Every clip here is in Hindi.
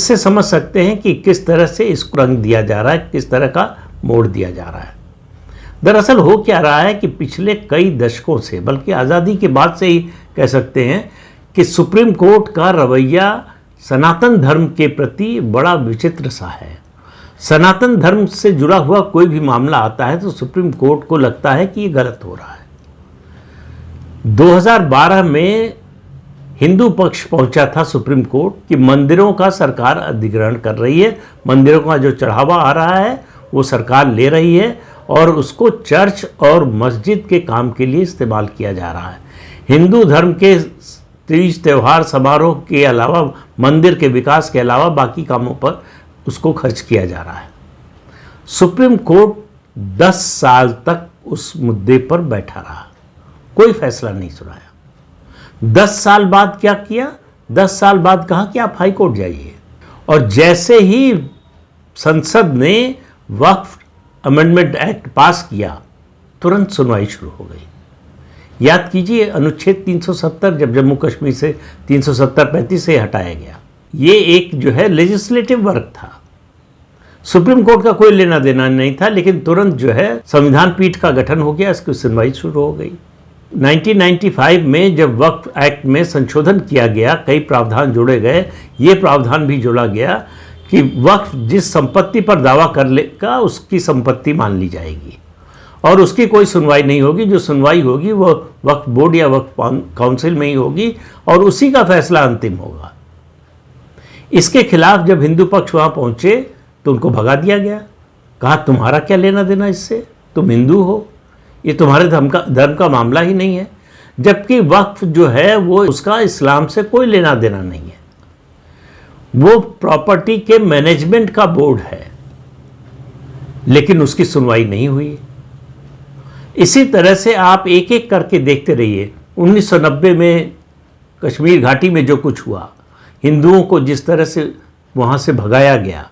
इससे समझ सकते हैं कि किस तरह से इसको रंग दिया जा रहा है, किस तरह का मोड़ दिया जा रहा है। दरअसल हो क्या रहा है कि पिछले कई दशकों से, बल्कि आज़ादी के बाद से ही कह सकते हैं, कि सुप्रीम कोर्ट का रवैया सनातन धर्म के प्रति बड़ा विचित्र सा है। सनातन धर्म से जुड़ा हुआ कोई भी मामला आता है तो सुप्रीम कोर्ट को लगता है कि ये गलत हो रहा है। 2012 में हिंदू पक्ष पहुंचा था सुप्रीम कोर्ट कि मंदिरों का सरकार अधिग्रहण कर रही है, मंदिरों का जो चढ़ावा आ रहा है वो सरकार ले रही है और उसको चर्च और मस्जिद के काम के लिए इस्तेमाल किया जा रहा है। हिंदू धर्म के तीज त्यौहार समारोह के अलावा, मंदिर के विकास के अलावा बाकी कामों पर उसको खर्च किया जा रहा है। सुप्रीम कोर्ट 10 साल तक उस मुद्दे पर बैठा रहा, कोई फैसला नहीं सुनाया। 10 साल बाद क्या किया? 10 साल बाद कहा कि आप हाई कोर्ट जाइए, और जैसे ही संसद ने वक्फ अमेंडमेंट एक्ट पास किया, तुरंत सुनवाई शुरू हो गई। याद कीजिए, अनुच्छेद 370 जब जम्मू कश्मीर से 370-35 से हटाया गया, ये एक जो है लेजिस्लेटिव वर्क था, सुप्रीम कोर्ट का कोई लेना देना नहीं था, लेकिन तुरंत जो है संविधान पीठ का गठन हो गया, इसकी सुनवाई शुरू हो गई। 1995 में जब वक्फ एक्ट में संशोधन किया गया, कई प्रावधान जोड़े गए, ये प्रावधान भी जोड़ा गया कि वक्फ जिस संपत्ति पर दावा कर लेगा उसकी संपत्ति मान ली जाएगी और उसकी कोई सुनवाई नहीं होगी। जो सुनवाई होगी वो वक्फ बोर्ड या वक्फ काउंसिल में ही होगी और उसी का फैसला अंतिम होगा। इसके खिलाफ जब हिंदू पक्ष वहाँ पहुँचे तो उनको भगा दिया गया, कहा तुम्हारा क्या लेना देना इससे, तुम हिंदू हो, ये तुम्हारे धर्म का मामला ही नहीं है। जबकि वक्फ जो है वो उसका इस्लाम से कोई लेना देना नहीं है, वो प्रॉपर्टी के मैनेजमेंट का बोर्ड है, लेकिन उसकी सुनवाई नहीं हुई। इसी तरह से आप एक एक करके देखते रहिए। 1990 में कश्मीर घाटी में जो कुछ हुआ, हिंदुओं को जिस तरह से वहाँ से भगाया गया,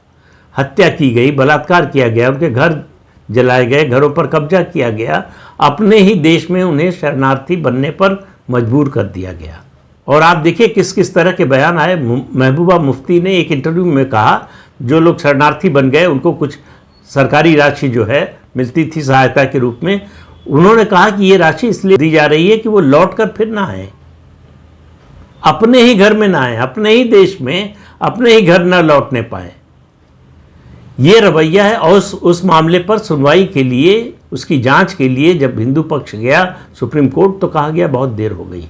हत्या की गई, बलात्कार किया गया, उनके घर जलाए गए, घरों पर कब्जा किया गया, अपने ही देश में उन्हें शरणार्थी बनने पर मजबूर कर दिया गया। और आप देखिए किस किस तरह के बयान आए। महबूबा मुफ्ती ने एक इंटरव्यू में कहा जो लोग शरणार्थी बन गए उनको कुछ सरकारी राशि जो है मिलती थी सहायता के रूप में, उन्होंने कहा कि ये राशि इसलिए दी जा रही है कि वो लौट कर फिर ना आए, अपने ही घर में ना आए, अपने ही देश में अपने ही घर ना लौटने पाए। ये रवैया है। और उस मामले पर सुनवाई के लिए, उसकी जांच के लिए जब हिंदू पक्ष गया सुप्रीम कोर्ट तो कहा गया बहुत देर हो गई।